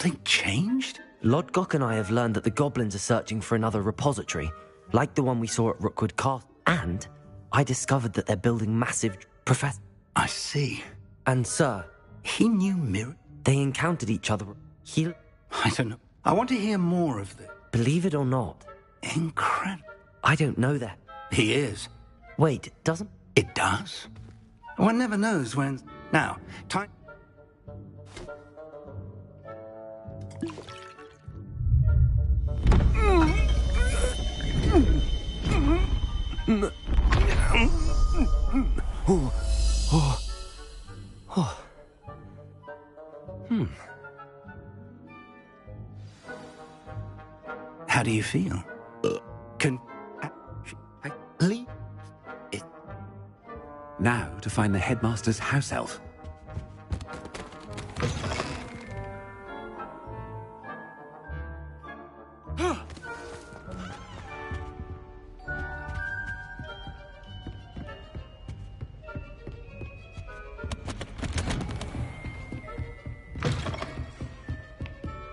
something changed? Lodgok and I have learned that the goblins are searching for another repository, like the one we saw at Rookwood Castle. And I discovered that they're building massive... Professor... I see. And sir... He knew Mirror... They encountered each other. I don't know. I want to hear more of this. Believe it or not. Incredible. I don't know that. He is. Wait, it doesn't? It does. One never knows when... Now, time... How do you feel? I leave it. Now to find the headmaster's house elf.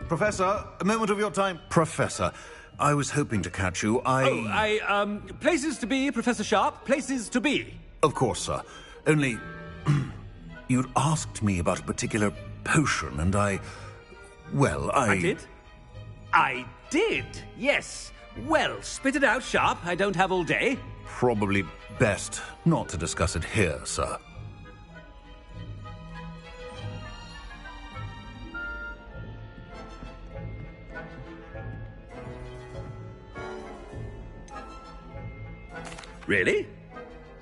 Professor, a moment of your time. Professor, I was hoping to catch you. Places to be, Professor Sharp. Places to be. Of course, sir. Only... you'd asked me about a particular potion, and I did? I did, yes. Well, spit it out, Sharp. I don't have all day. Probably best not to discuss it here, sir. Really?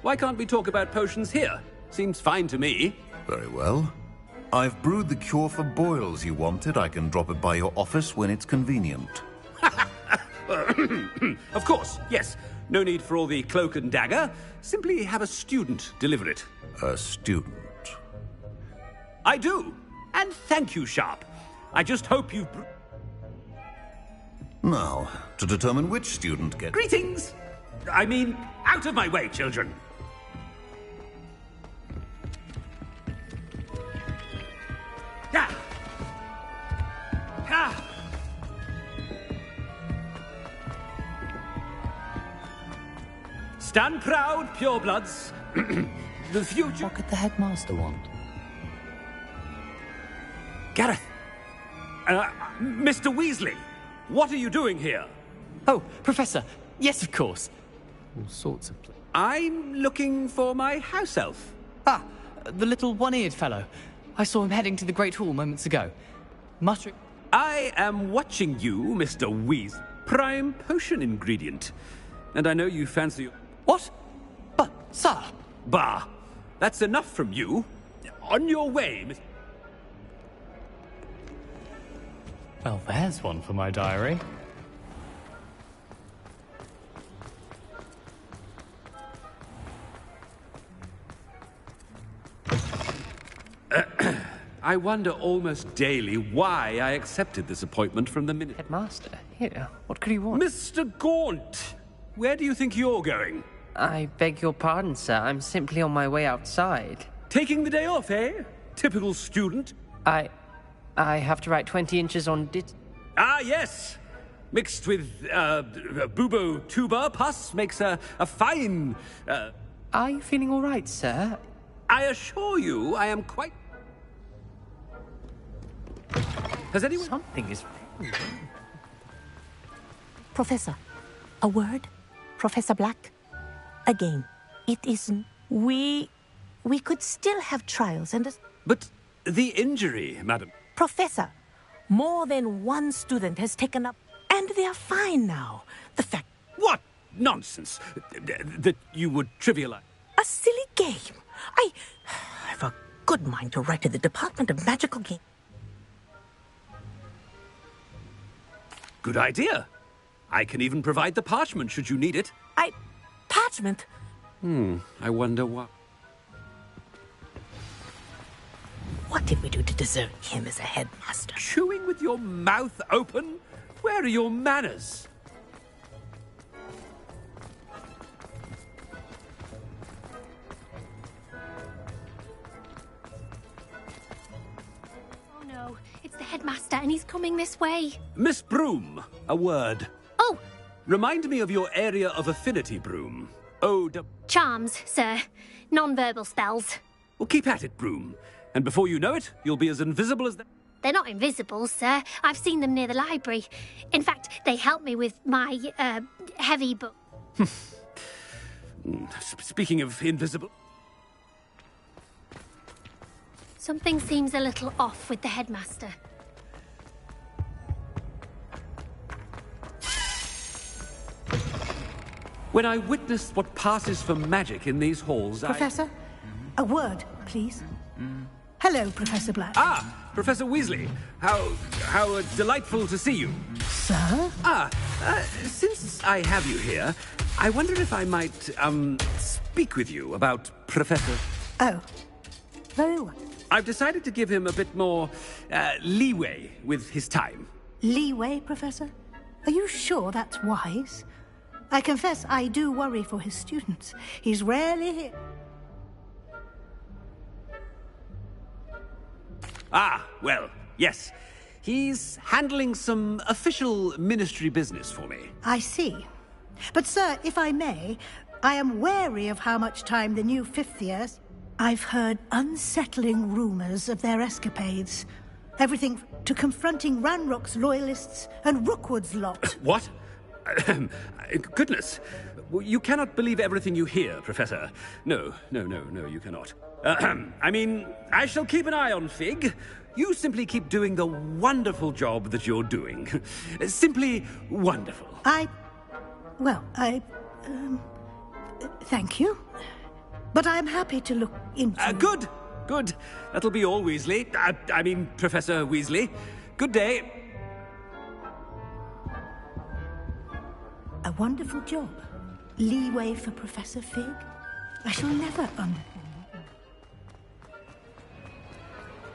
Why can't we talk about potions here? Seems fine to me. Very well. I've brewed the cure for boils you wanted. I can drop it by your office when it's convenient. Of course, yes. No need for all the cloak and dagger. Simply have a student deliver it. A student? I do. And thank you, Sharp. I just hope you've... Now, to determine which student gets... Greetings! I mean, out of my way, children. Yeah. Ah. Stand proud, purebloods. The future... What could the headmaster want? Gareth. Mr. Weasley, what are you doing here? Oh, Professor. Yes, of course. All sorts of... I'm looking for my house elf. Ah, the little one-eared fellow. I saw him heading to the Great Hall moments ago. Muttering... I am watching you, Mr. Weasley. Prime potion ingredient. And I know you fancy... What? But, sir... Bah! That's enough from you. On your way, Miss... Well, there's one for my diary. I wonder almost daily why I accepted this appointment from the minute... Headmaster, here, what could he want? Mr. Gaunt, where do you think you're going? I beg your pardon, sir. I'm simply on my way outside. Taking the day off, eh? Typical student. I have to write 20 inches on Ah, yes! Mixed with, bubo tuba pus makes a fine, Are you feeling all right, sir? I assure you, I am quite... Has anyone... Something is... Professor, a word? Professor Black? Again, it isn't... We could still have trials and... But the injury, madam... Professor, more than one student has taken up... And they are fine now. The fact... What nonsense! That you would trivialize... A silly game. I have a good mind to write to the Department of Magical Games. Good idea. I can even provide the parchment should you need it. Parchment? I wonder what... What did we do to deserve him as a headmaster? Chewing with your mouth open? Where are your manners? Oh no, it's the headmaster, and he's coming this way. Miss Broom, a word. Oh! Remind me of your area of affinity, Broom. Charms, sir. Non-verbal spells. Well, keep at it, Broom. And before you know it, you'll be as invisible as... They're not invisible, sir. I've seen them near the library. In fact, they help me with my, heavy book. Speaking of invisible... Something seems a little off with the headmaster. When I witnessed what passes for magic in these halls, Professor, a word, please. Hello, Professor Black. Ah, Professor Weasley. How delightful to see you. Sir? Since I have you here, I wonder if I might, speak with you about Professor... Oh, very well. I've decided to give him a bit more, leeway with his time. Leeway, Professor? Are you sure that's wise? I confess I do worry for his students. He's rarely here. Ah, well, yes. He's handling some official ministry business for me. I see. But, sir, if I may, I am wary of how much time the new fifth years... I've heard unsettling rumors of their escapades. Everything to confronting Ranrock's loyalists and Rookwood's lot. What? Goodness. You cannot believe everything you hear, Professor. No, you cannot. I mean, I shall keep an eye on Fig. You simply keep doing the wonderful job that you're doing. Simply wonderful. Thank you. But I'm happy to look into... Good. That'll be all, Weasley. I mean, Professor Weasley. Good day. A wonderful job. Leeway for Professor Fig. I shall never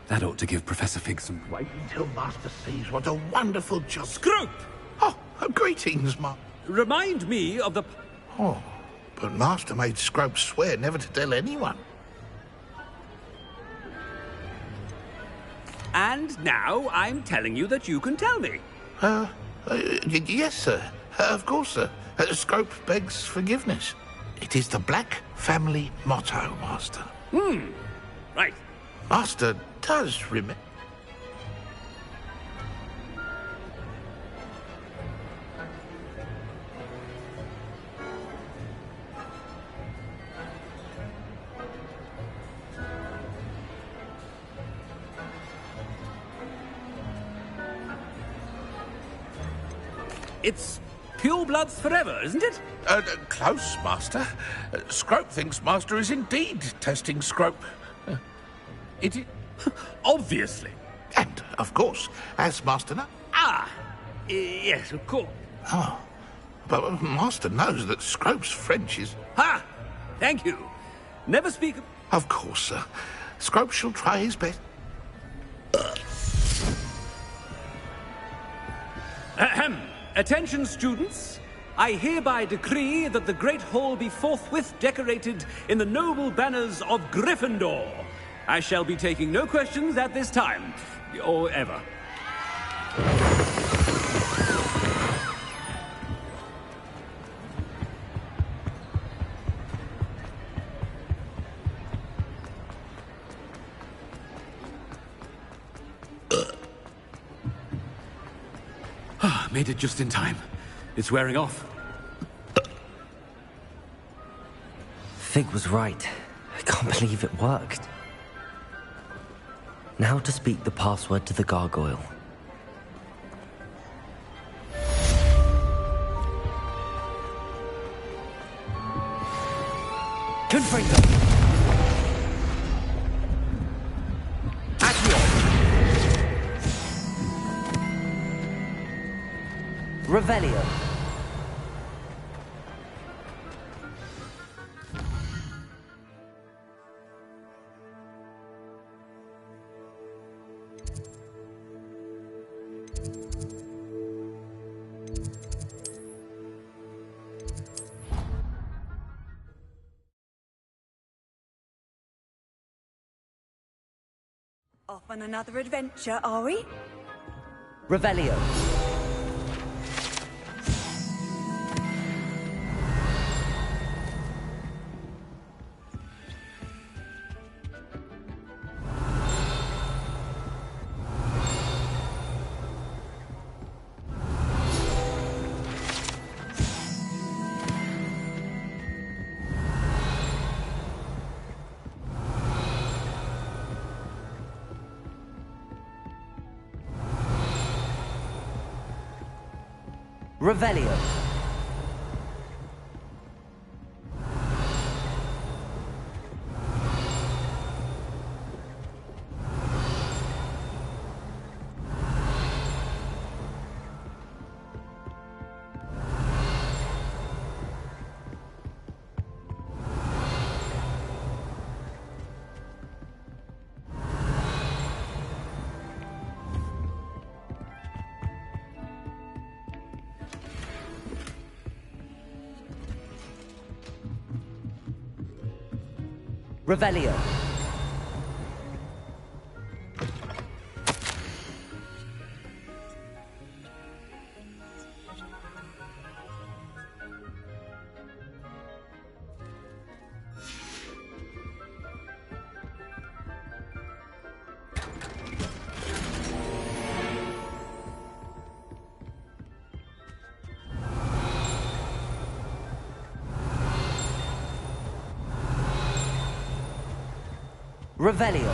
That ought to give Professor Fig some... Wait until Master sees what a wonderful job... Scrope! Oh, greetings, Remind me of the... Oh, but Master made Scrope swear never to tell anyone. And now I'm telling you that you can tell me. Yes, sir. Of course, sir. Scrope begs forgiveness. It is the Black family motto, Master. Right. Master does remember... It's pure bloods forever, isn't it? Close, Master. Scrope thinks Master is indeed testing Scrope. It is... Obviously. And, of course, as Master knows... Yes, of course. Oh, but Master knows that Scrope's French is... Ha! Thank you. Never speak... Of course, sir. Scrope shall try his best. Ahem. Attention, students. I hereby decree that the Great Hall be forthwith decorated in the noble banners of Gryffindor. I shall be taking no questions at this time, or ever. Made it just in time. It's wearing off. Fig was right. I can't believe it worked. Now to speak the password to the gargoyle. Confringo! Accio! Revelio. Off on another adventure, are we? Revelio. Revelio. Revelio. Revelio.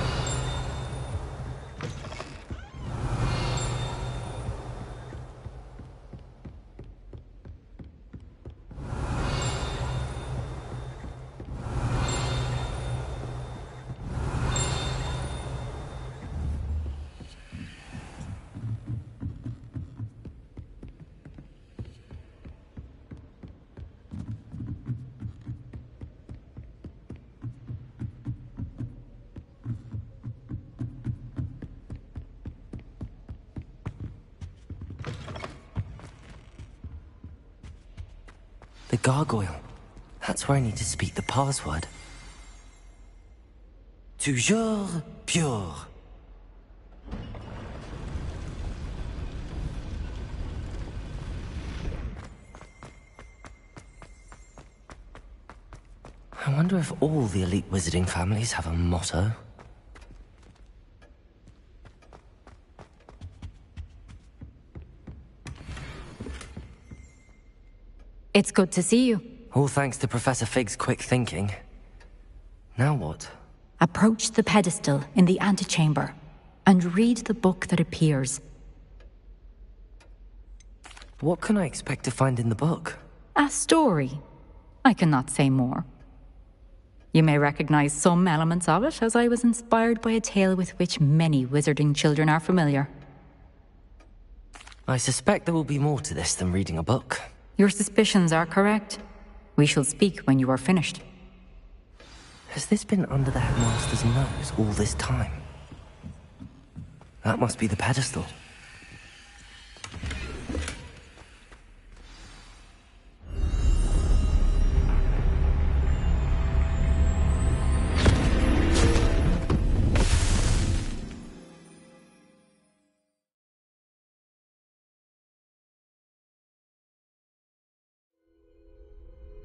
The gargoyle. That's where I need to speak the password. Toujours pure. I wonder if all the elite wizarding families have a motto. It's good to see you. All thanks to Professor Fig's quick thinking. Now what? Approach the pedestal in the antechamber and read the book that appears. What can I expect to find in the book? A story. I cannot say more. You may recognize some elements of it, as I was inspired by a tale with which many wizarding children are familiar. I suspect there will be more to this than reading a book. Your suspicions are correct. We shall speak when you are finished. Has this been under the headmaster's nose all this time? That must be the pedestal.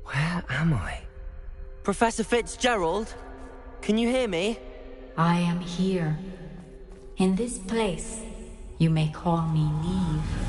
Where am I? Professor Fitzgerald? Can you hear me? I am here. In this place, you may call me Neve.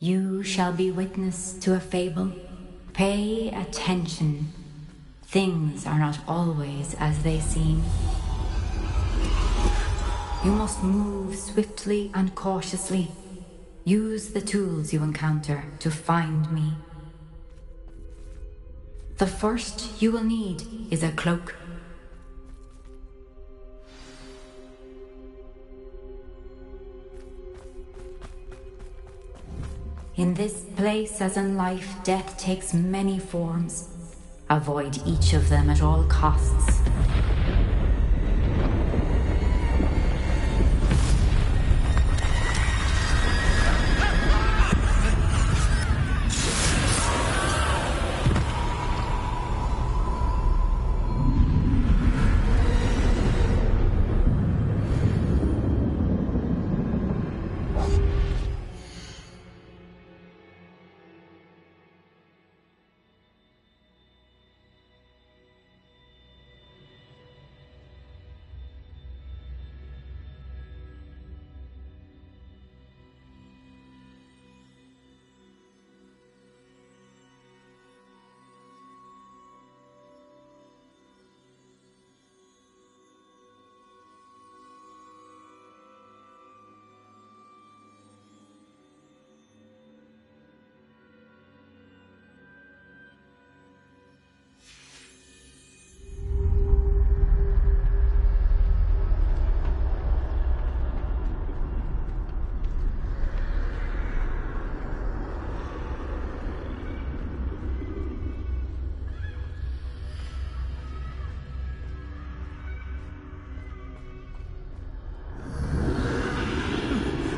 You shall be witness to a fable. Pay attention. Things are not always as they seem. You must move swiftly and cautiously. Use the tools you encounter to find me. The first you will need is a cloak. In this place, as in life, death takes many forms. Avoid each of them at all costs.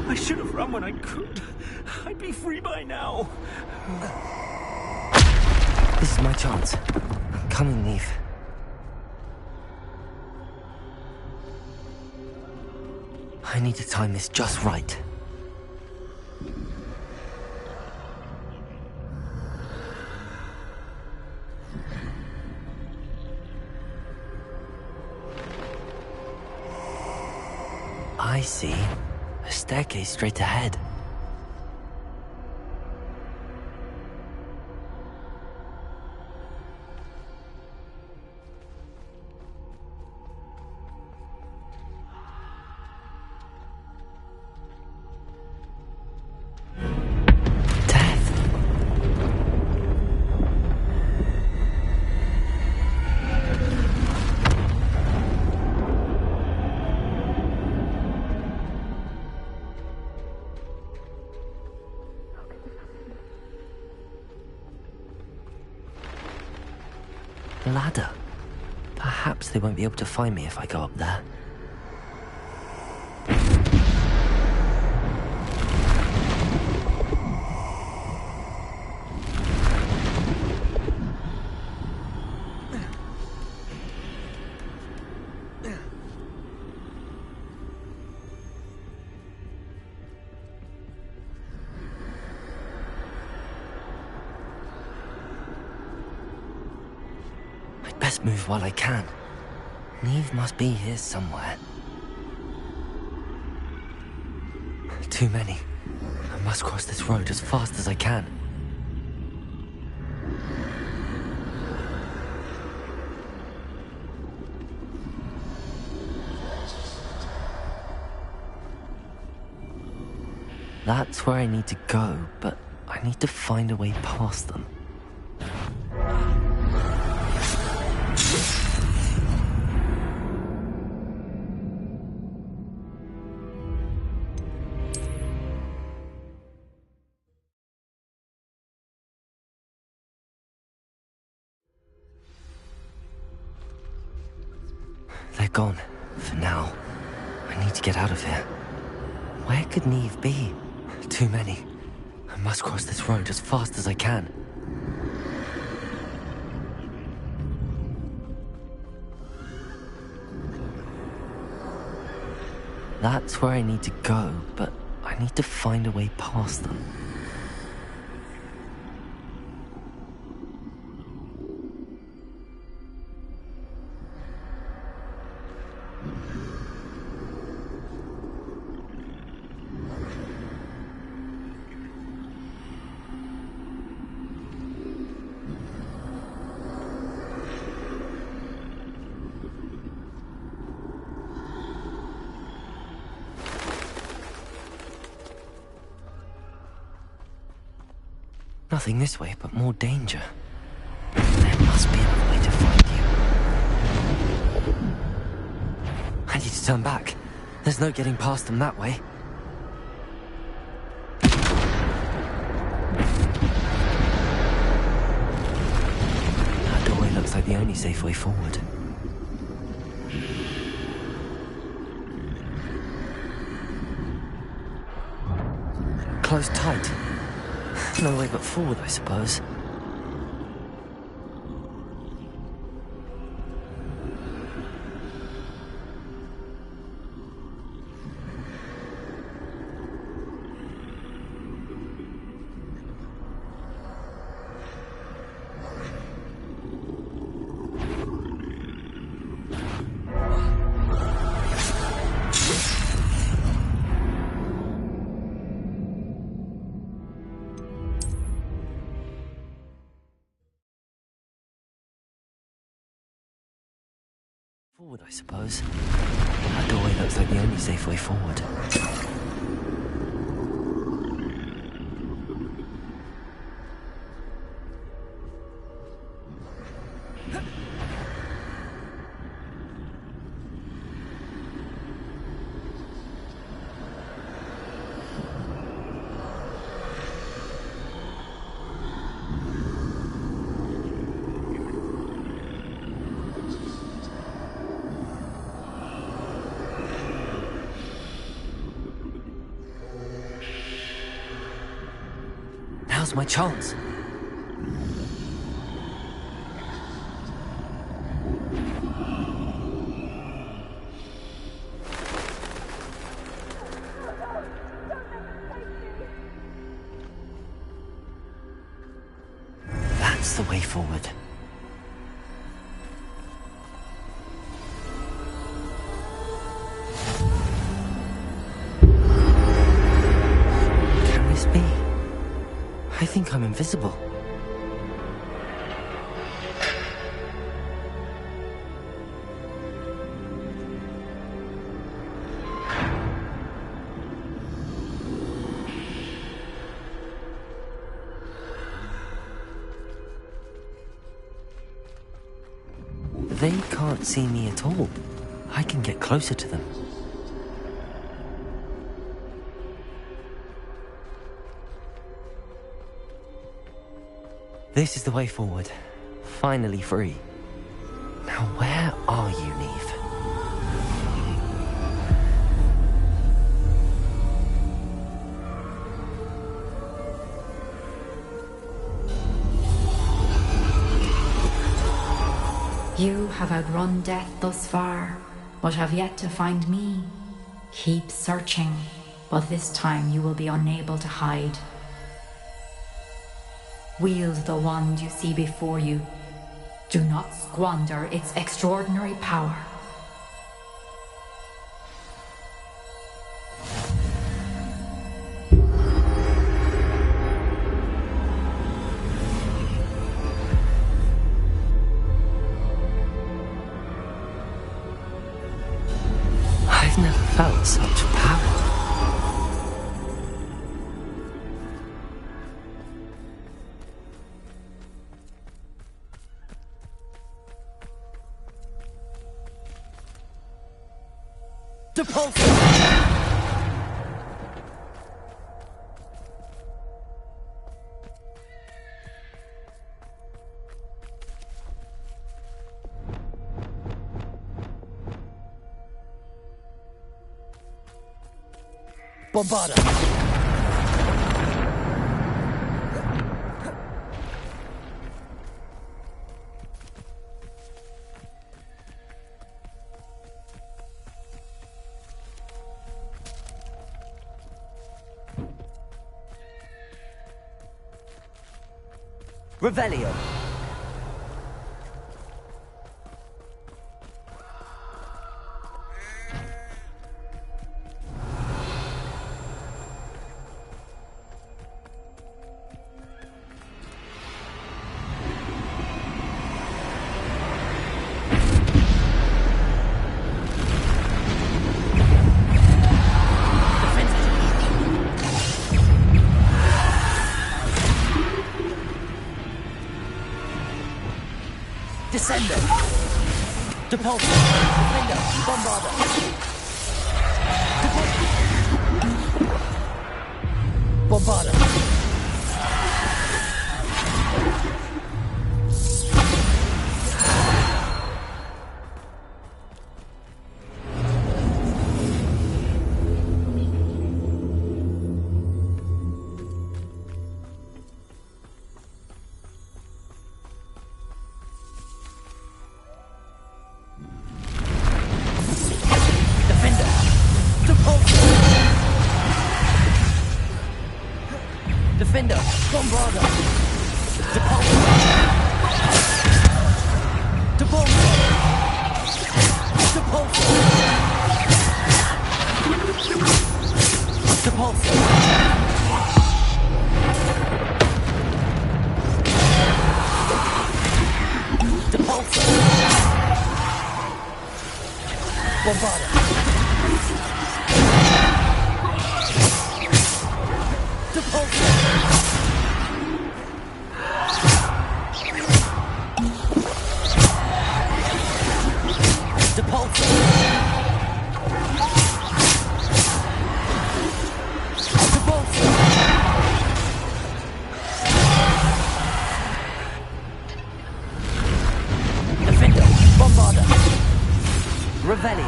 I should have run when I could. I'd be free by now. This is my chance. Come and leave. I need to time this just right. I see. A staircase straight ahead. Ladder. Perhaps they won't be able to find me if I go up there. Best move while I can. Neve must be here somewhere. Too many. I must cross this road as fast as I can. That's where I need to go, but I need to find a way past them. They're gone, for now. I need to get out of here. Where could Neve be? Too many. I must cross this road as fast as I can. That's where I need to go, but I need to find a way past them. Nothing this way, but more danger. There must be another way to find you. I need to turn back. There's no getting past them that way. That doorway looks like the only safe way forward. Closed tight. No way but forward, I suppose. Forward, I suppose. That doorway looks like the only safe way forward. Now's my chance. That's the way forward. Can this be? I think I'm invisible. They can't see me at all. I can get closer to them. This is the way forward. Finally free. Now where are you, Neve? You have outrun death thus far, but have yet to find me. Keep searching, but this time you will be unable to hide. Wield the wand you see before you. Do not squander its extraordinary power. I've never felt such power. Bombarda! Revelio. Descender. Depulsor. Defender. Bombarder. Bombarder. Defender, Bombarder, Depulsor, Depulsor, Depulsor, Depulsor, Depulsor, Bombarder. Defender, Bombarder, Revelio,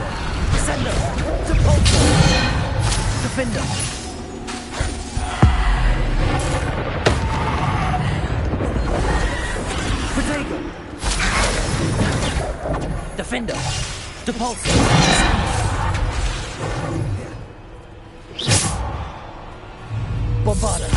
Descender, Depulsor, Defender. Protego, Defender, Depulsor, Bombarder.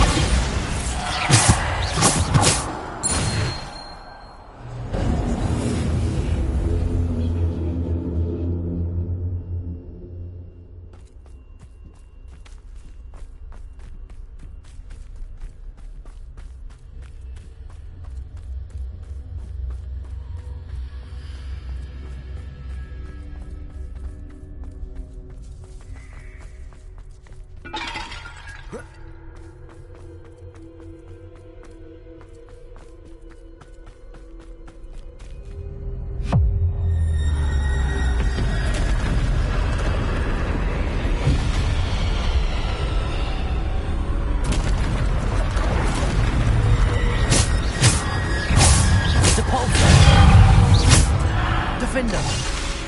Defender,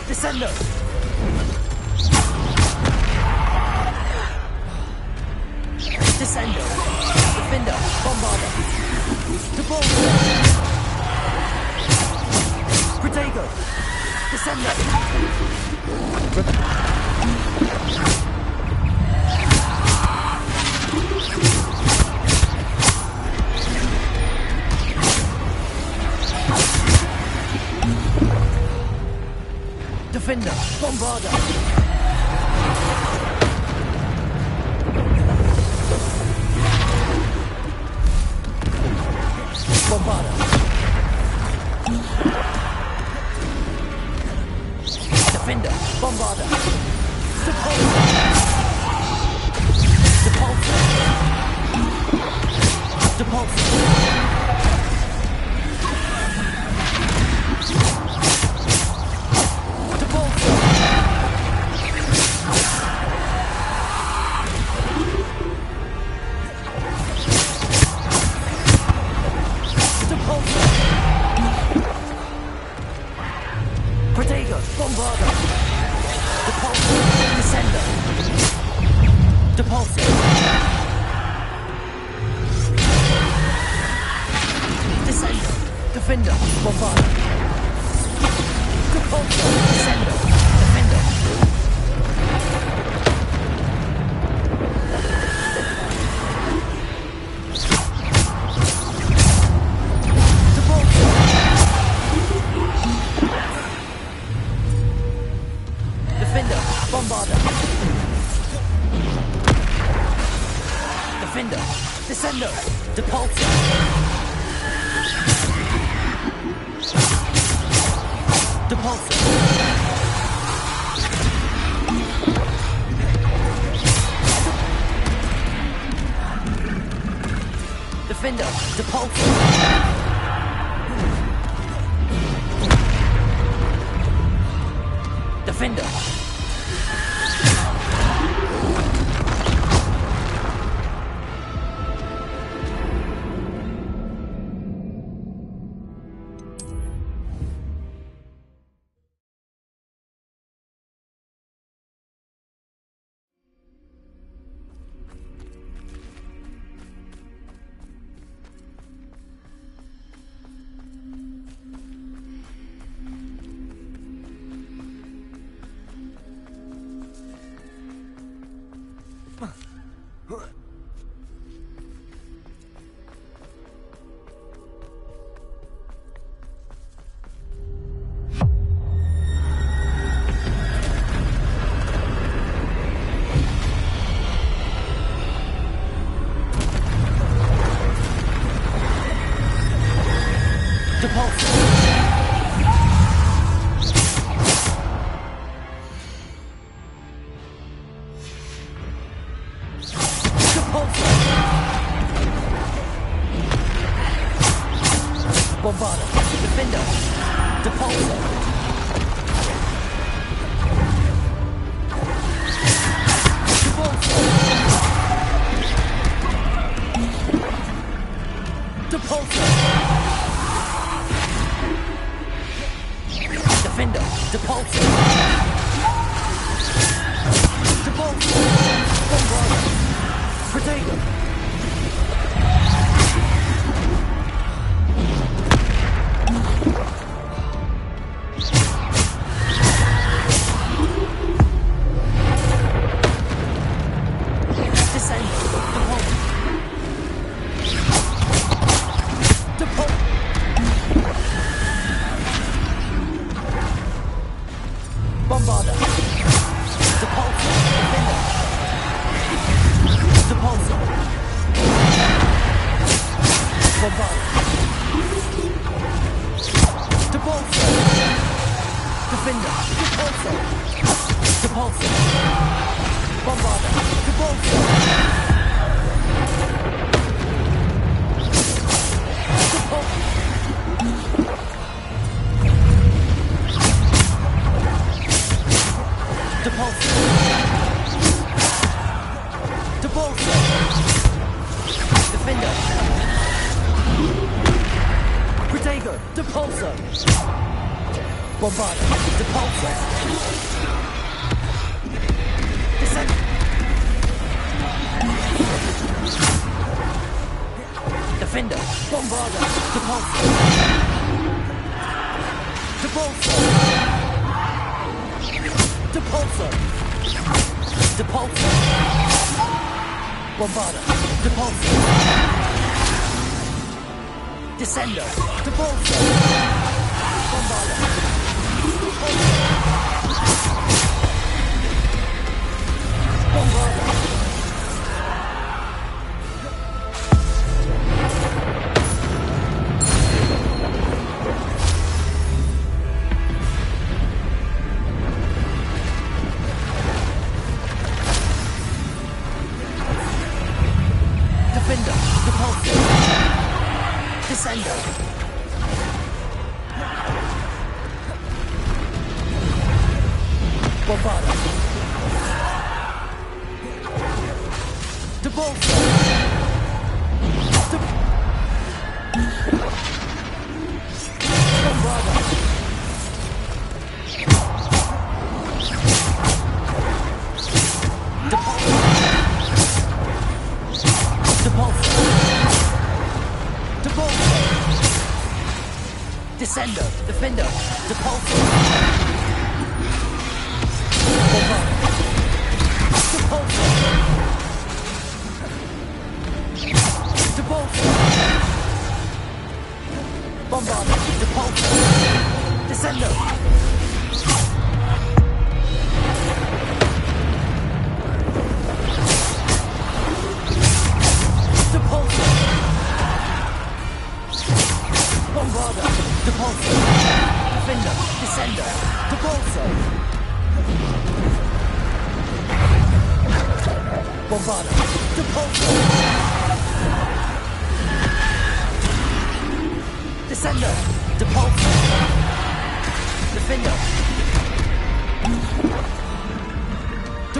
Descender. Descender, Defender, Bombarder, Depulsor, Protego, Descender. Defender, Bombarder. Bombarder. Defender, Bombarder. Depulsor. Depulsor. Depulsor. Protego, Bombarder, Depulsor, Descender, Depulsor, Descender, Defender, Bombarder, Depulsor, Descender, Defender. Defender, Bombarder. Defender, Descender, Depulsor. Depulsor. Defender, Depulsor.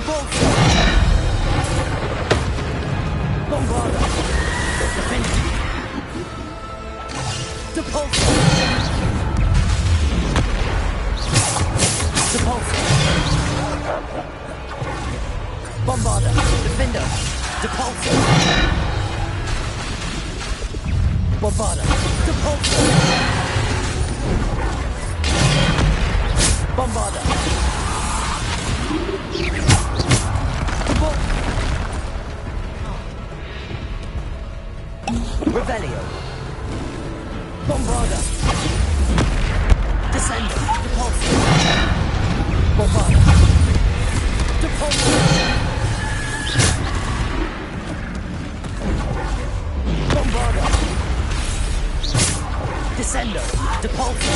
Depulso! Bombarda! Defender! Depulso! Depulso! Bombarda! Defender! Depulso! Bombarda! Depulso! Bombarda! Revelio! Bombarda! Descendo! Depulso! Bombarda! Depulso! Bombarda! Descendo! Depulso!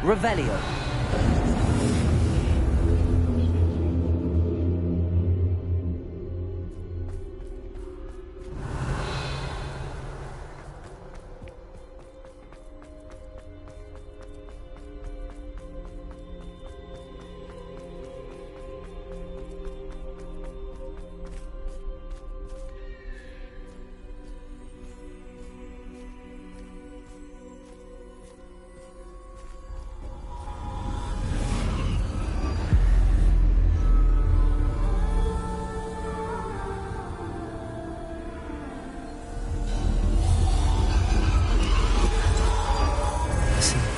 Revelio.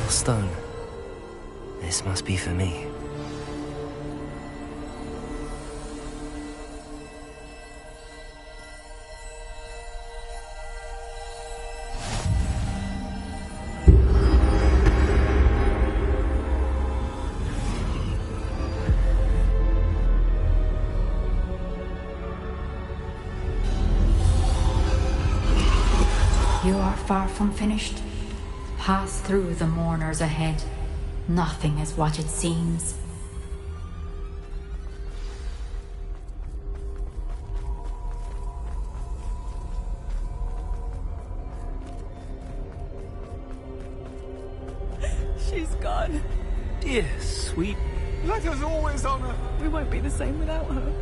Stone. This must be for me. You are far from finished. Pass through the mourners ahead. Nothing is what it seems. She's gone. Dear sweet. Let us always honor. We won't be the same without her.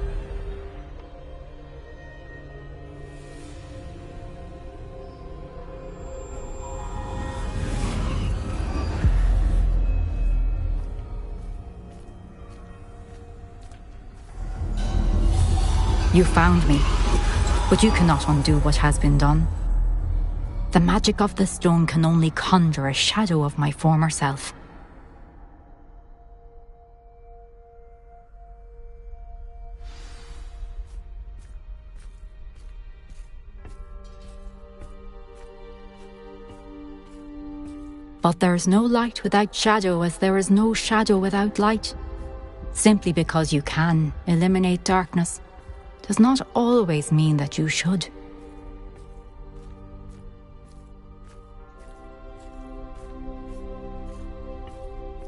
You found me, but you cannot undo what has been done. The magic of the stone can only conjure a shadow of my former self. But there is no light without shadow, as there is no shadow without light. Simply because you can eliminate darkness does not always mean that you should.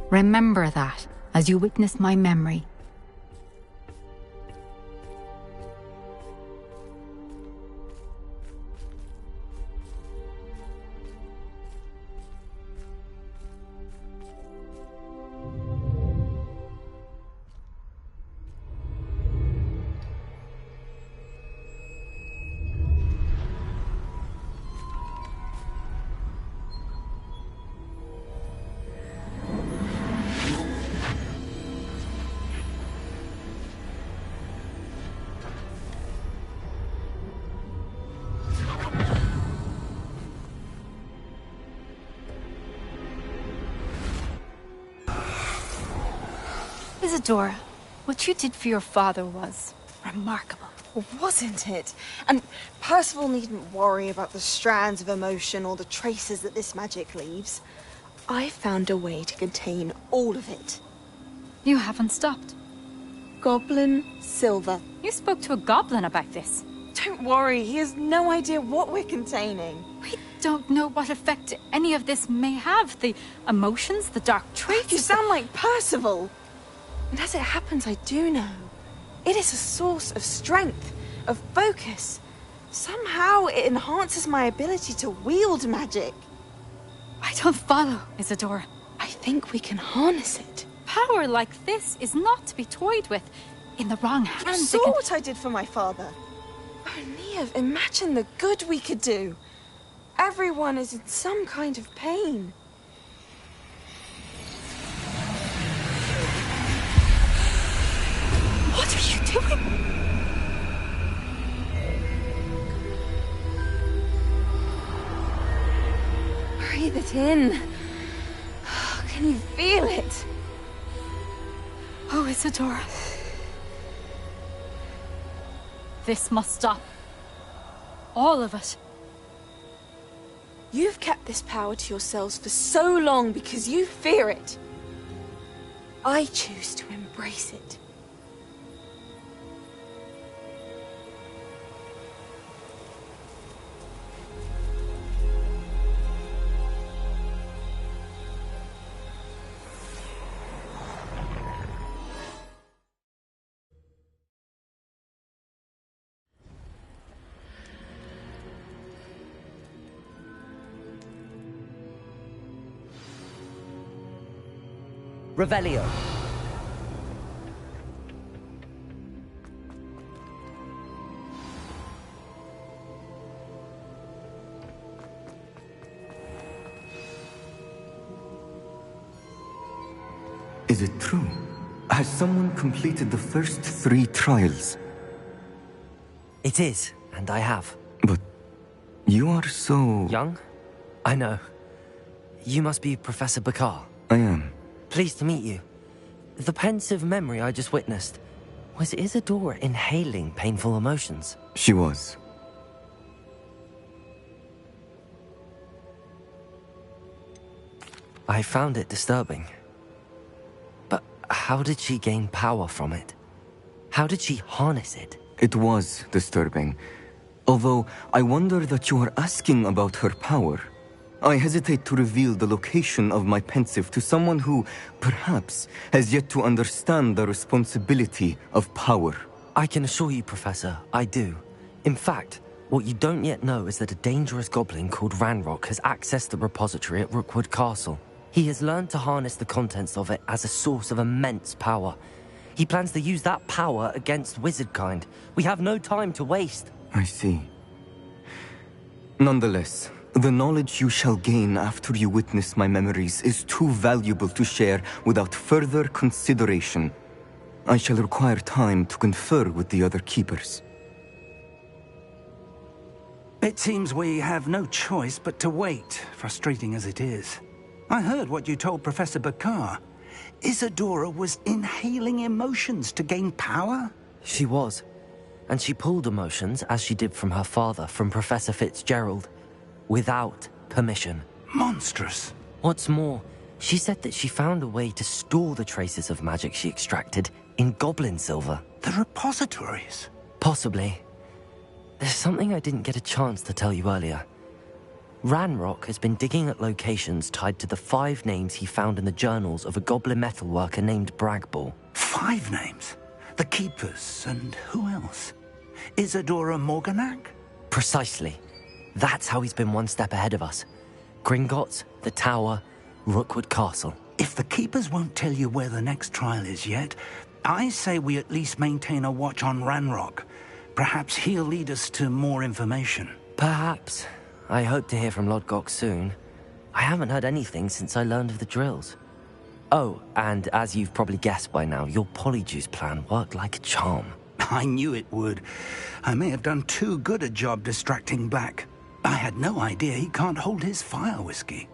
Remember that as you witness my memory. Isadora, what you did for your father was remarkable. Wasn't it? And Percival needn't worry about the strands of emotion or the traces that this magic leaves. I found a way to contain all of it. You haven't stopped. Goblin Silver. You spoke to a goblin about this. Don't worry, he has no idea what we're containing. We don't know what effect any of this may have. The emotions, the dark traits. You sound like Percival. And as it happens, I do know. It is a source of strength, of focus. Somehow it enhances my ability to wield magic. I don't follow, Isadora. I think we can harness it. Power like this is not to be toyed with. In the wrong You hands, saw what I did for my father. Oh, Neve, imagine the good we could do. Everyone is in some kind of pain. What are you doing? Breathe it in. Can you feel it? Oh, Isadora. This must stop. All of it. You've kept this power to yourselves for so long because you fear it. I choose to embrace it. Revelio. Is it true? Has someone completed the first 3 trials? It is, and I have. But you are so... young? I know. You must be Professor Bakar. I am. Pleased to meet you. The pensive memory I just witnessed, was Isadora inhaling painful emotions? She was. I found it disturbing. But how did she gain power from it? How did she harness it? It was disturbing. Although, I wonder that you are asking about her power. I hesitate to reveal the location of my pensive to someone who, perhaps, has yet to understand the responsibility of power. I can assure you, Professor, I do. In fact, what you don't yet know is that a dangerous goblin called Ranrock has accessed the repository at Rookwood Castle. He has learned to harness the contents of it as a source of immense power. He plans to use that power against wizardkind. We have no time to waste. I see. Nonetheless, the knowledge you shall gain after you witness my memories is too valuable to share without further consideration. I shall require time to confer with the other keepers. It seems we have no choice but to wait, frustrating as it is. I heard what you told Professor Bakar. Isadora was inhaling emotions to gain power? She was. And she pulled emotions, as she did from her father, from Professor Fitzgerald, without permission. Monstrous. What's more, she said that she found a way to store the traces of magic she extracted in goblin silver. The repositories? Possibly. There's something I didn't get a chance to tell you earlier. Ranrock has been digging at locations tied to the 5 names he found in the journals of a goblin metalworker named Bragball. 5 names? The Keepers, and who else? Isadora Morganac? Precisely. That's how he's been one step ahead of us. Gringotts, the Tower, Rookwood Castle. If the Keepers won't tell you where the next trial is yet, I say we at least maintain a watch on Ranrock. Perhaps he'll lead us to more information. Perhaps. I hope to hear from Lodgok soon. I haven't heard anything since I learned of the drills. Oh, and as you've probably guessed by now, your Polyjuice plan worked like a charm. I knew it would. I may have done too good a job distracting Black. I had no idea he can't hold his fire whiskey.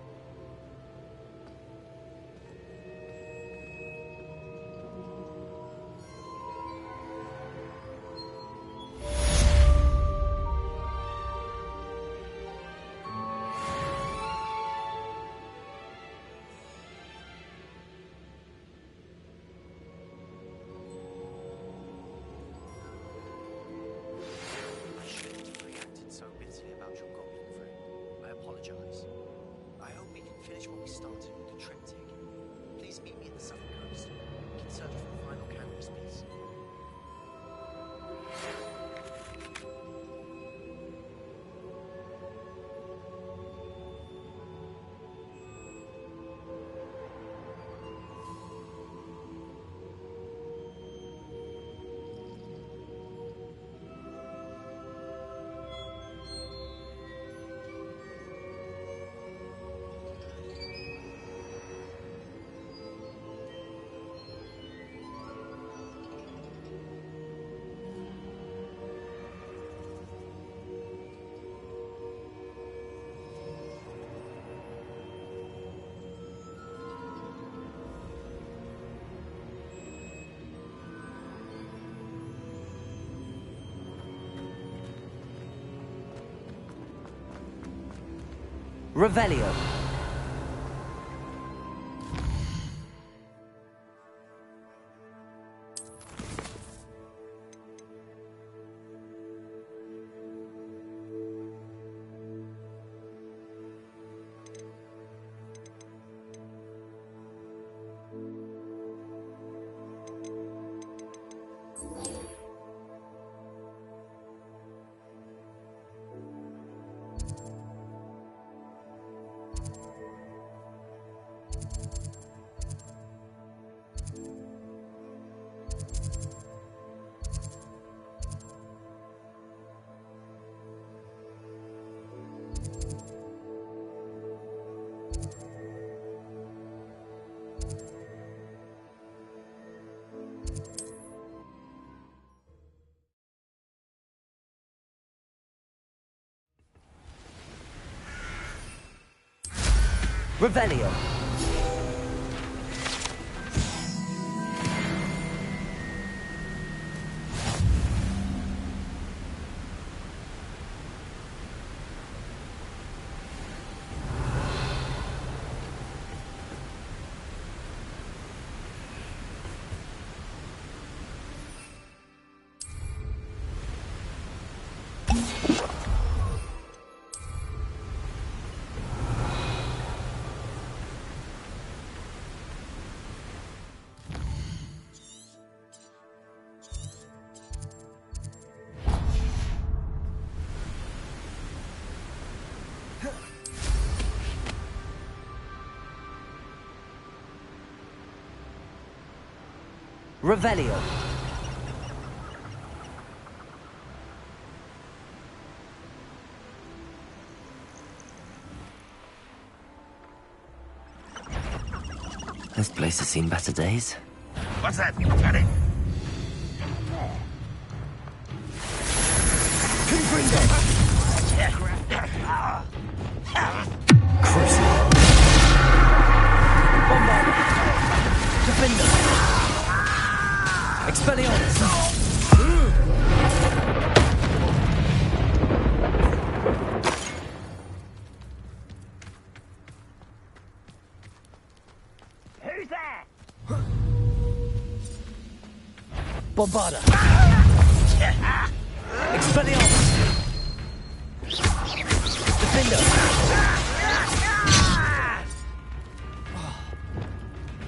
Revelio. Revelio. Revelio. This place has seen better days. What's that? Got it. Crucible. Bombard. Defender. Expelliarmus! Who's there? Bombarda! Expelliarmus! Defender!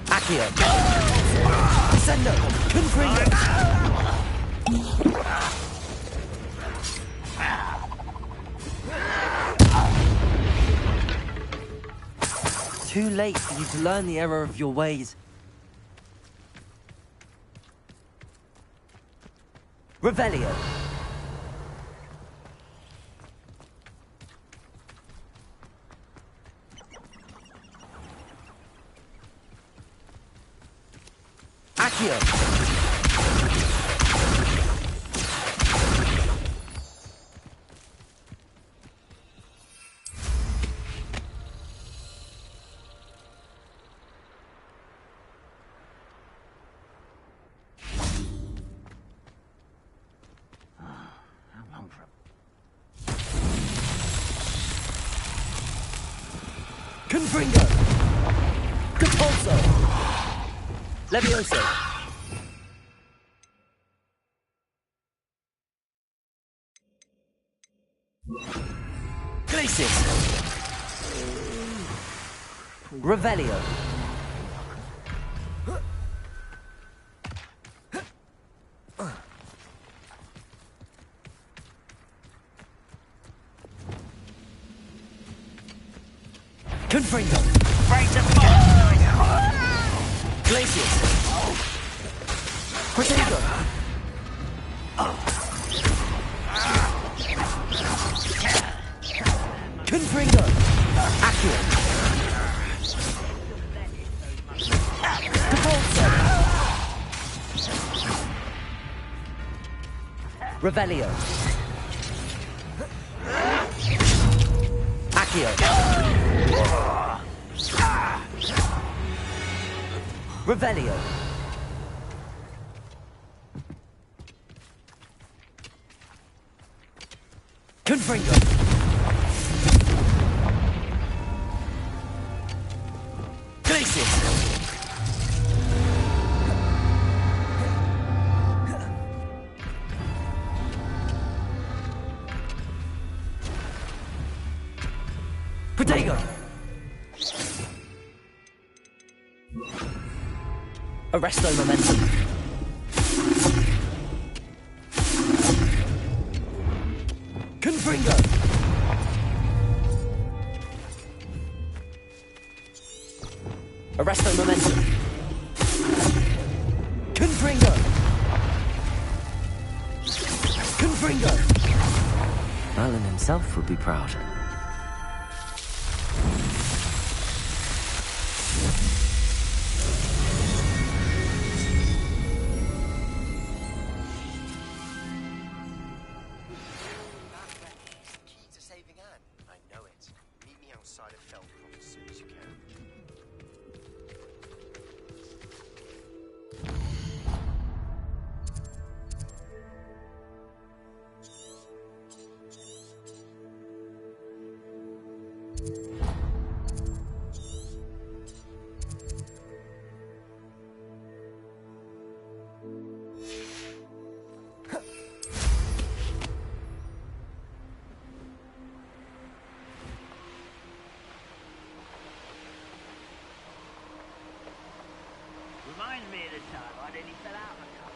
Accio! Descendo! Confringo! Too late for you to learn the error of your ways. Revelio. Accio. Confringo! Compulso! Levioso! Glacis! Revelio! Confringo! Break the fire! Glacius! Crescendo! Confringo! Accio! Compulso! Revelio! Accio! Revelio! Confringo! Protego! Arresto momentum. Confringo! Arresto momentum. Confringo! Confringo! Merlin himself would be proud. Reminds me of the time I nearly fell out of a car.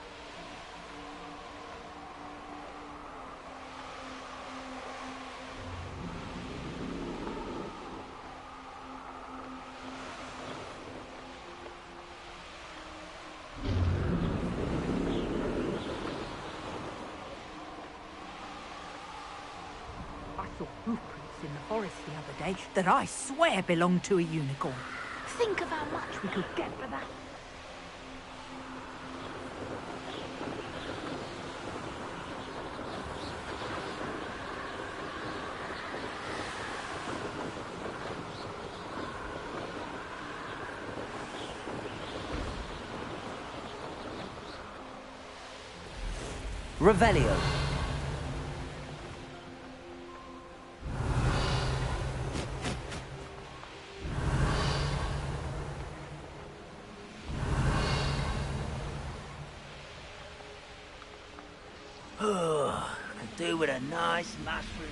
I saw hoofprints in the forest the other day that I swear belonged to a unicorn. Think of how much we could get for that. Revelio. Could do with a nice mushroom.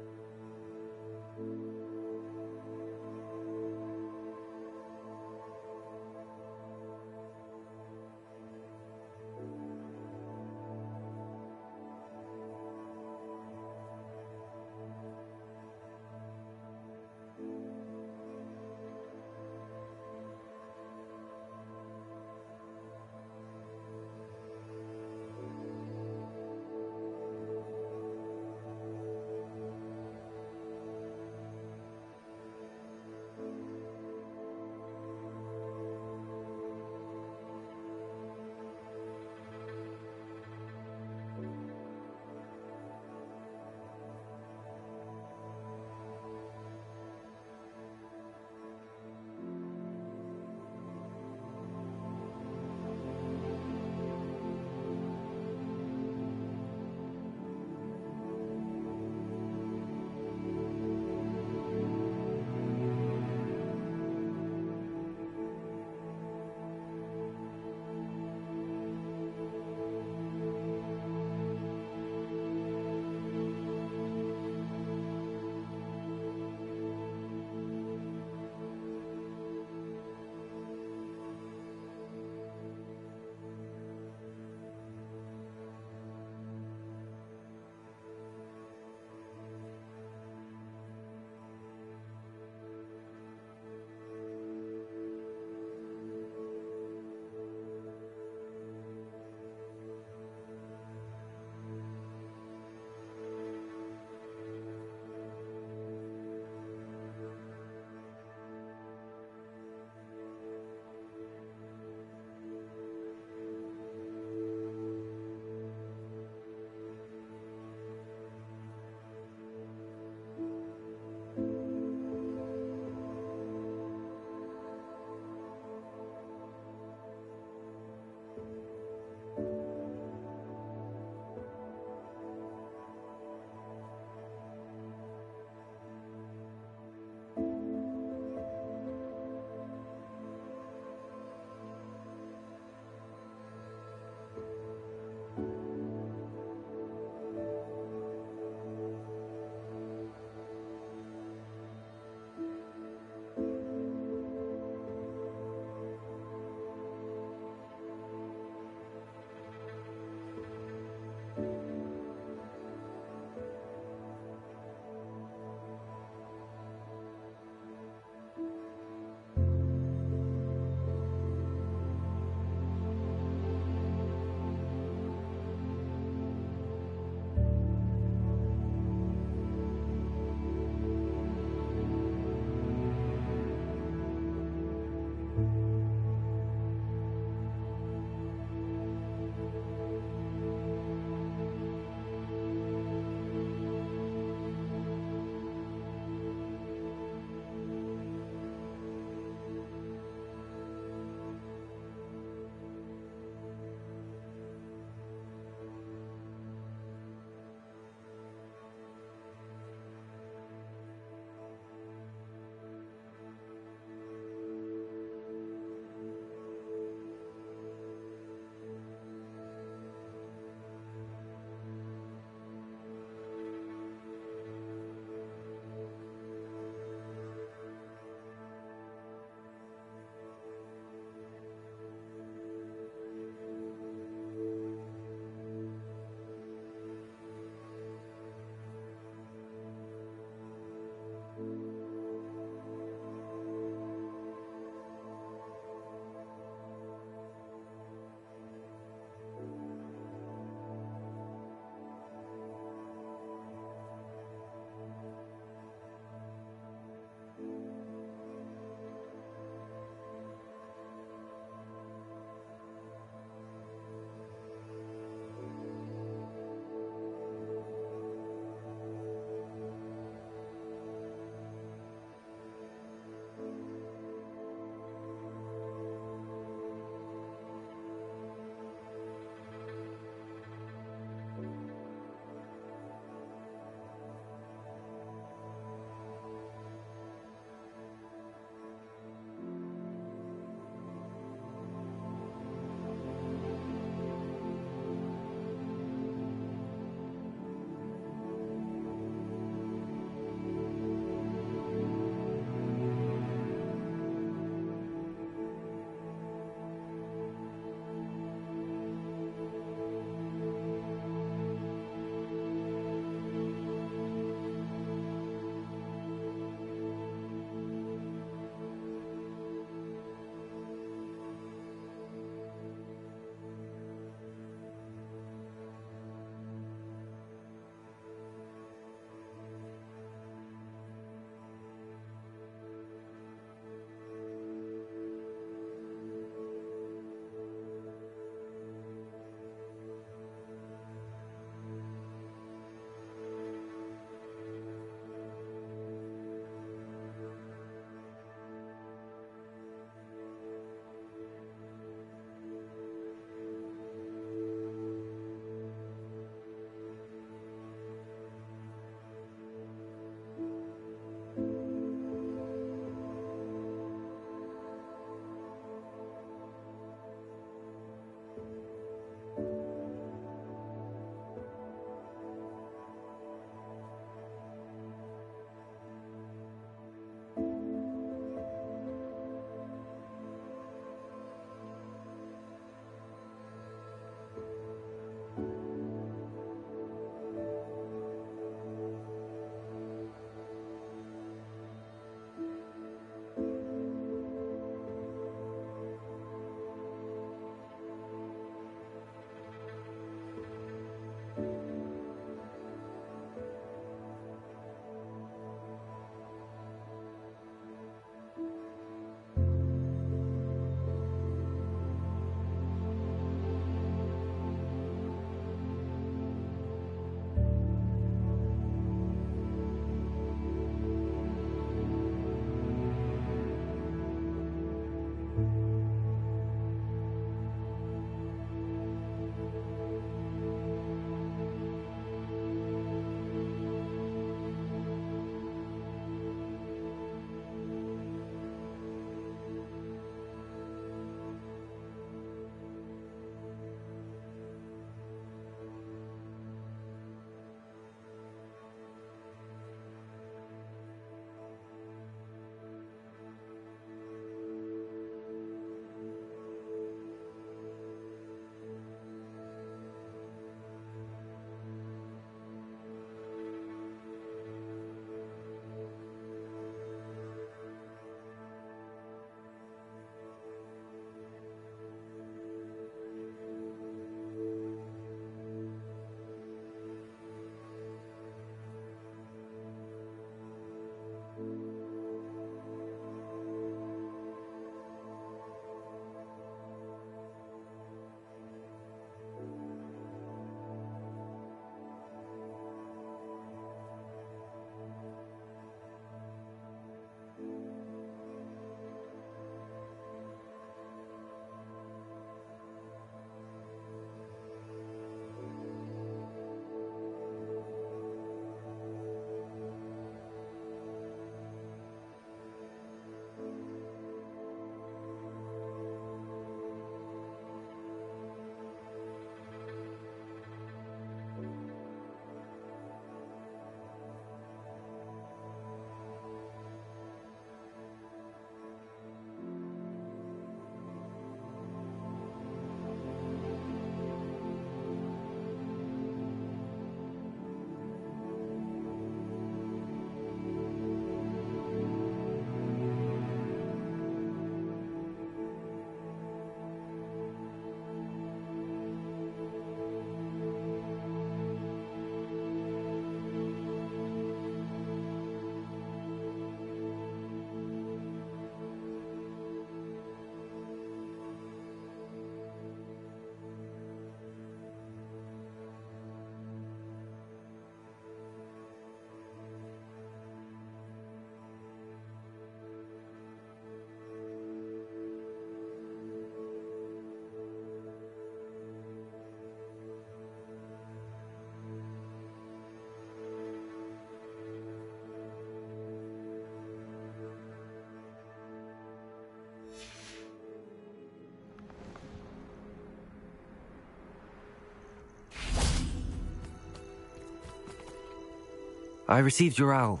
I received your owl.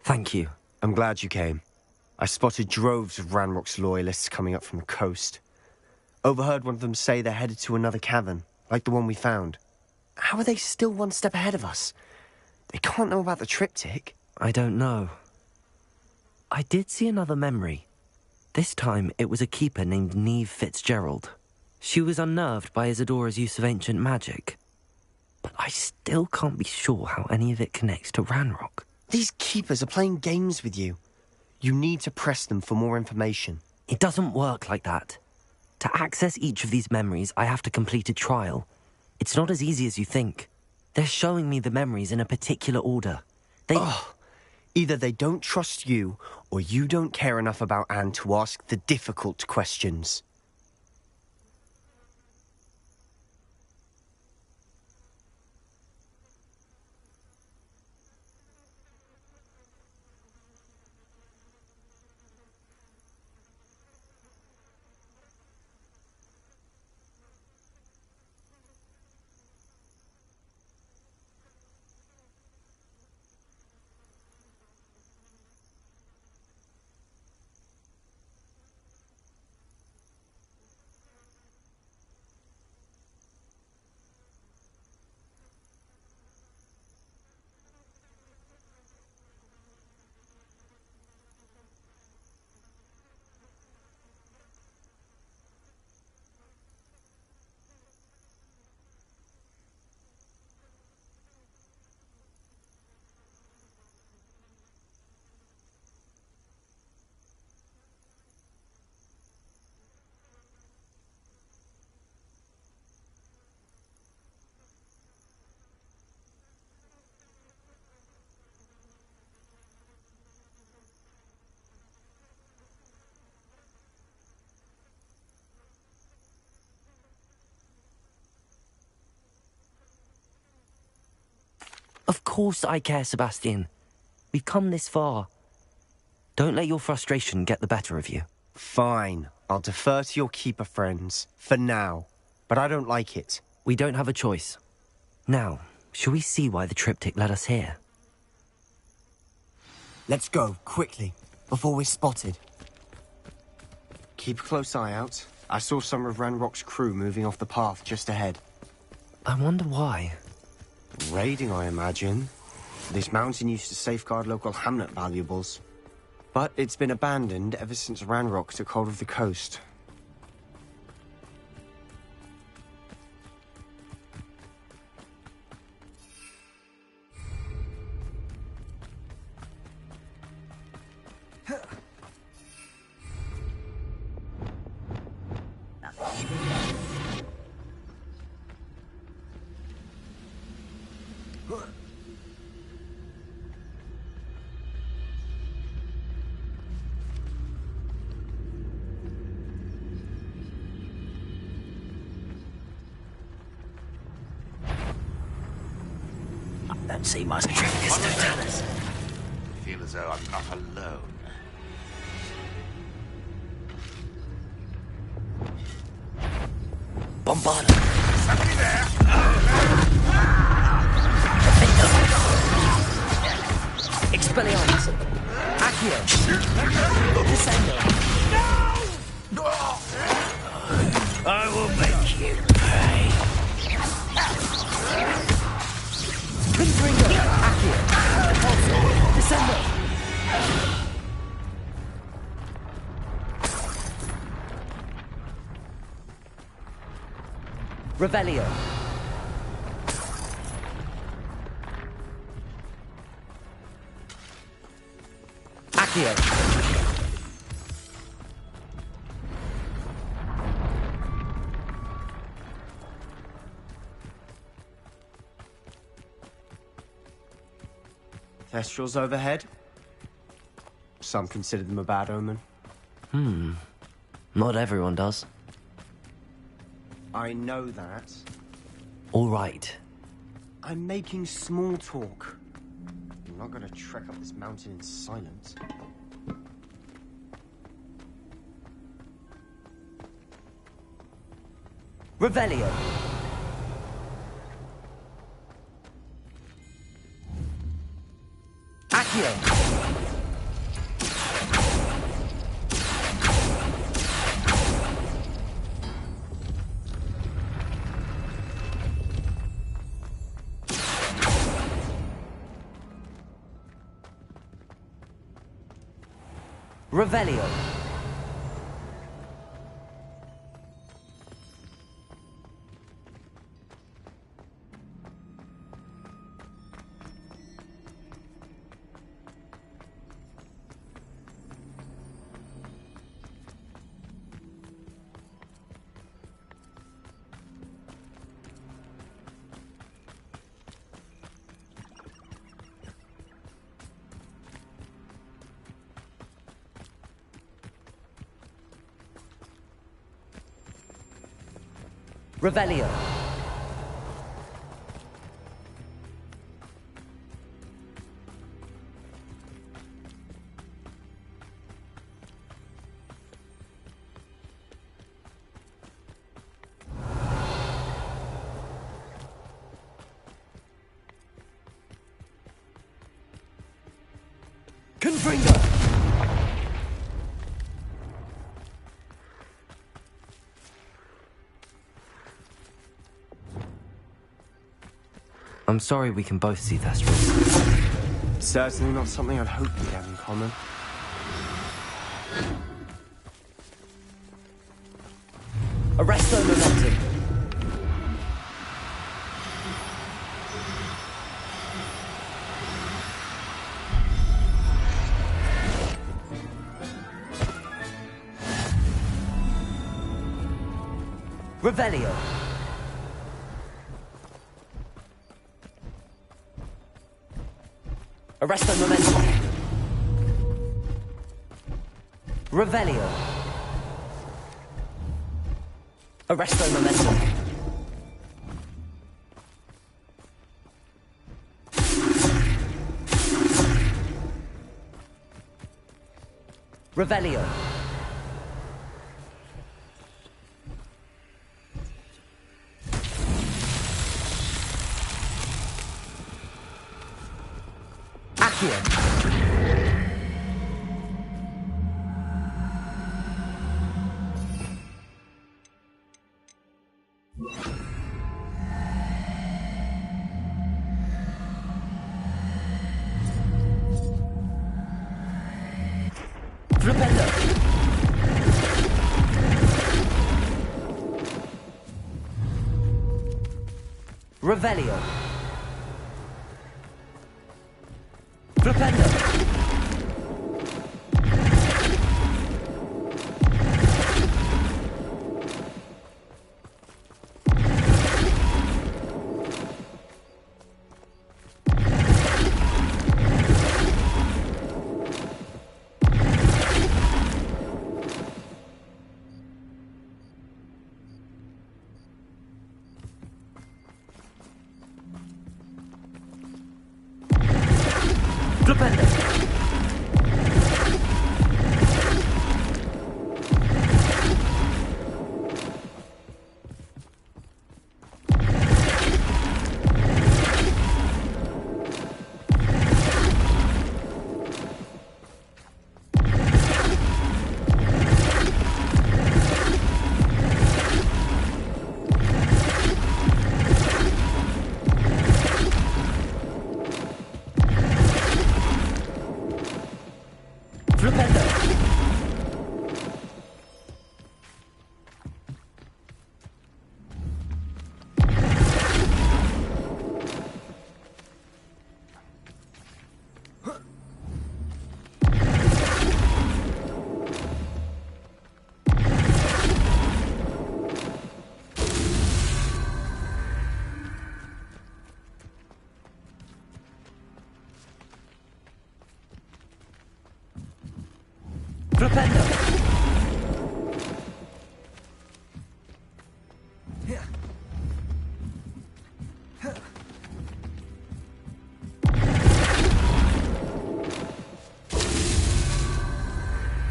Thank you. I'm glad you came. I spotted droves of Ranrock's loyalists coming up from the coast. Overheard one of them say they're headed to another cavern, like the one we found. How are they still one step ahead of us? They can't know about the triptych. I don't know. I did see another memory. This time, it was a keeper named Neve Fitzgerald. She was unnerved by Isadora's use of ancient magic. But I still can't be sure how any of it connects to Ranrock. These keepers are playing games with you. You need to press them for more information. It doesn't work like that. To access each of these memories, I have to complete a trial. It's not as easy as you think. They're showing me the memories in a particular order. Either they don't trust you, or you don't care enough about Anne to ask the difficult questions. Of course I care, Sebastian. We've come this far. Don't let your frustration get the better of you. Fine. I'll defer to your keeper friends, for now. But I don't like it. We don't have a choice. Now, shall we see why the triptych led us here? Let's go, quickly, before we're spotted. Keep a close eye out. I saw some of Ranrock's crew moving off the path just ahead. I wonder why. Raiding, I imagine. This mountain used to safeguard local hamlet valuables. But it's been abandoned ever since Ranrock took hold of the coast. Don't see much. I feel as though I'm not alone. Bombarda! Somebody there! Expelliarmus! Accio! Descendo! No! I will make you pay. Confringo! Accio! Descendo! Revelio! Accio! Thestrals overhead. Some consider them a bad omen. Not everyone does. I know that. All right. I'm making small talk. I'm not gonna trek up this mountain in silence. Revelio! Revelio. Revelio. Confringo. I'm sorry we can both see Thestros. Certainly not something I'd hoped we'd have in common. Arresto momentum. Revelio. Arresto momentum. Revelio. Arresto momentum. Revelio. Accio. Flipendo. Revelio. Flipendo. Flipendo. Flipendo.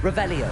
Revelio.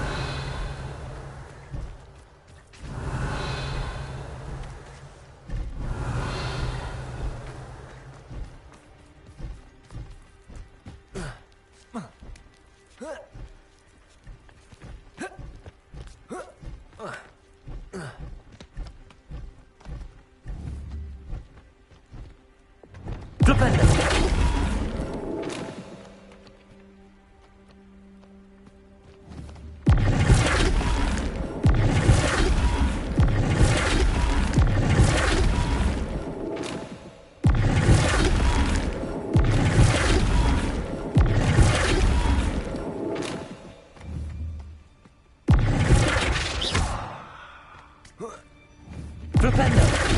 Flipendo!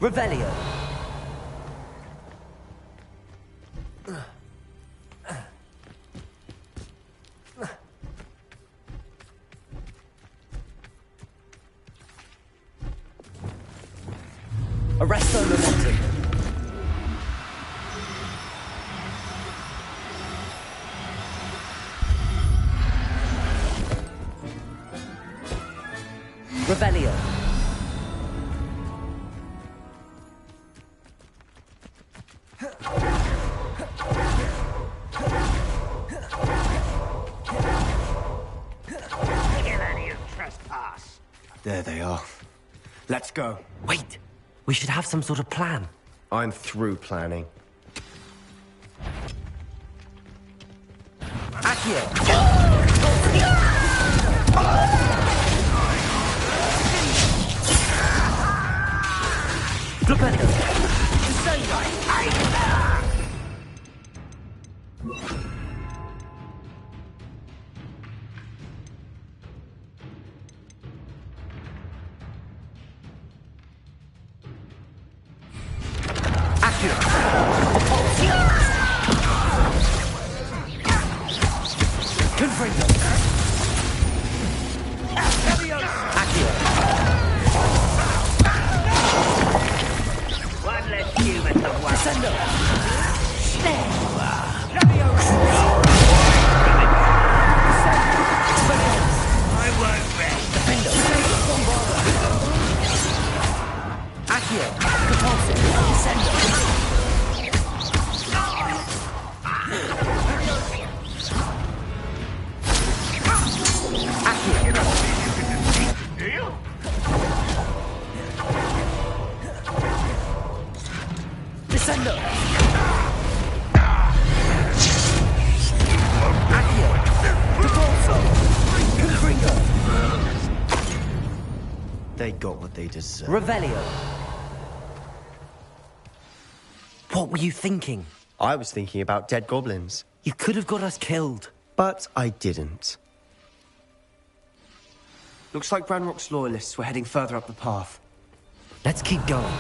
Revelio. Arresto momentum. Revelio. There they are. Let's go. Wait! We should have some sort of plan. I'm through planning. They got what they deserve. Revelio. What were you thinking? I was thinking about dead goblins. You could have got us killed. But I didn't. Looks like Ranrock's loyalists were heading further up the path. Let's keep going.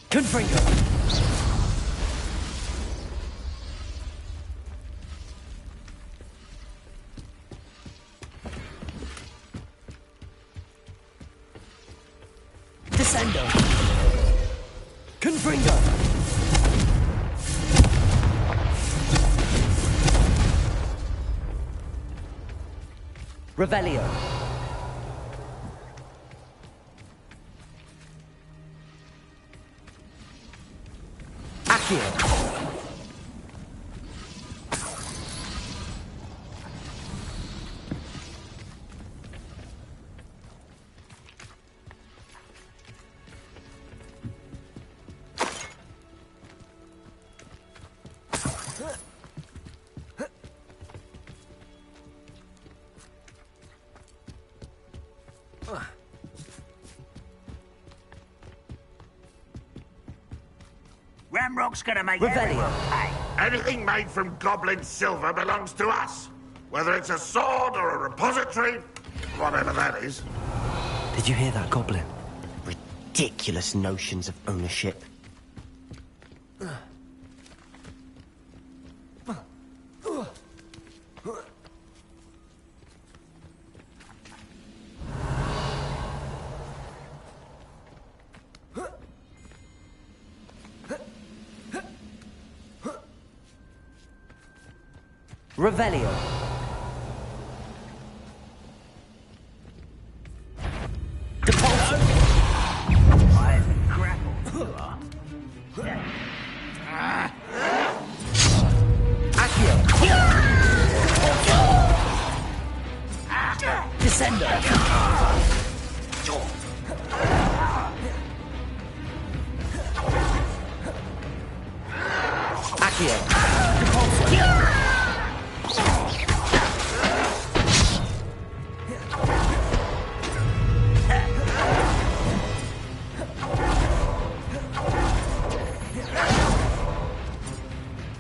Confringo! Descendo! Confringo! Revelio! Accio! Ramrock's gonna make Revelio. everyone pay. Anything made from goblin silver belongs to us. Whether it's a sword or a repository, whatever that is. Did you hear that, Goblin? Ridiculous notions of ownership. Revelio. Depulso. I'm grappled, you are. Accio. Descendo. Accio.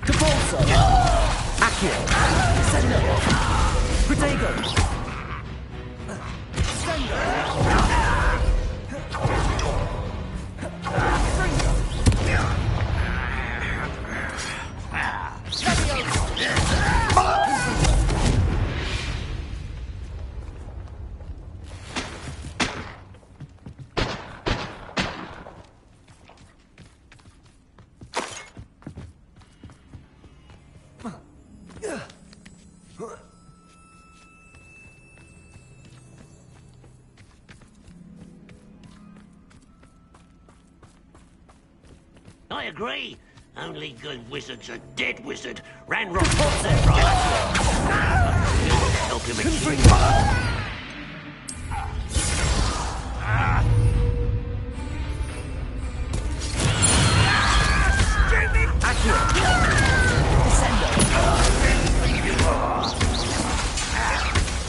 Depulso. I agree. Only good wizard's a dead wizard. Ranrock got that right. Help him achieve.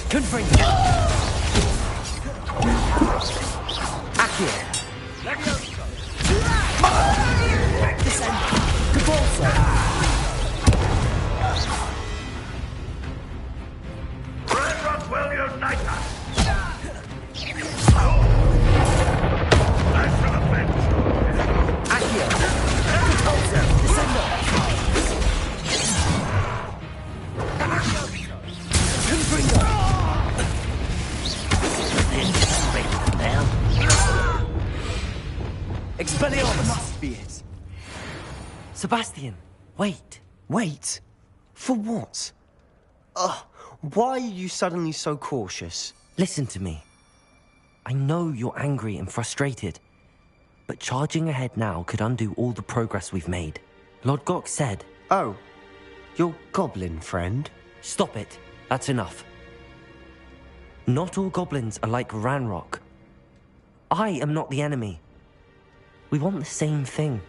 Confringo. Accio. Descendo. Depulso. Ranrock will unite us. Accio. Depulso. Descendo. Confringo. Expelliarmus! Must be it. Sebastian, wait. Wait? For what? Why are you suddenly so cautious? Listen to me. I know you're angry and frustrated, but charging ahead now could undo all the progress we've made. Lord Gok said... Oh, your goblin friend? Stop it. That's enough. Not all goblins are like Ranrock. I am not the enemy. We want the same thing.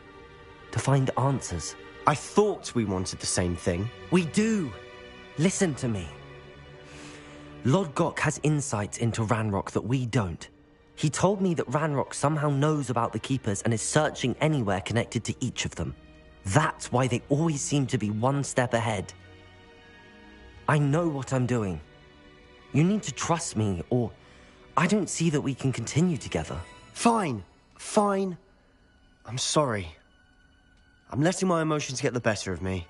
To find answers. I thought we wanted the same thing. We do. Listen to me. Lord Gok has insights into Ranrock that we don't. He told me that Ranrock somehow knows about the Keepers and is searching anywhere connected to each of them. That's why they always seem to be one step ahead. I know what I'm doing. You need to trust me, or I don't see that we can continue together. Fine. Fine. I'm sorry. I'm letting my emotions get the better of me.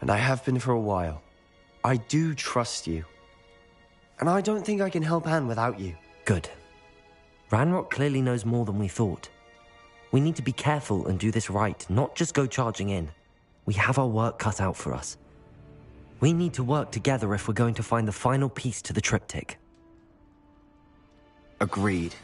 And I have been for a while. I do trust you. And I don't think I can help Anne without you. Good. Ranrock clearly knows more than we thought. We need to be careful and do this right, not just go charging in. We have our work cut out for us. We need to work together if we're going to find the final piece to the triptych. Agreed.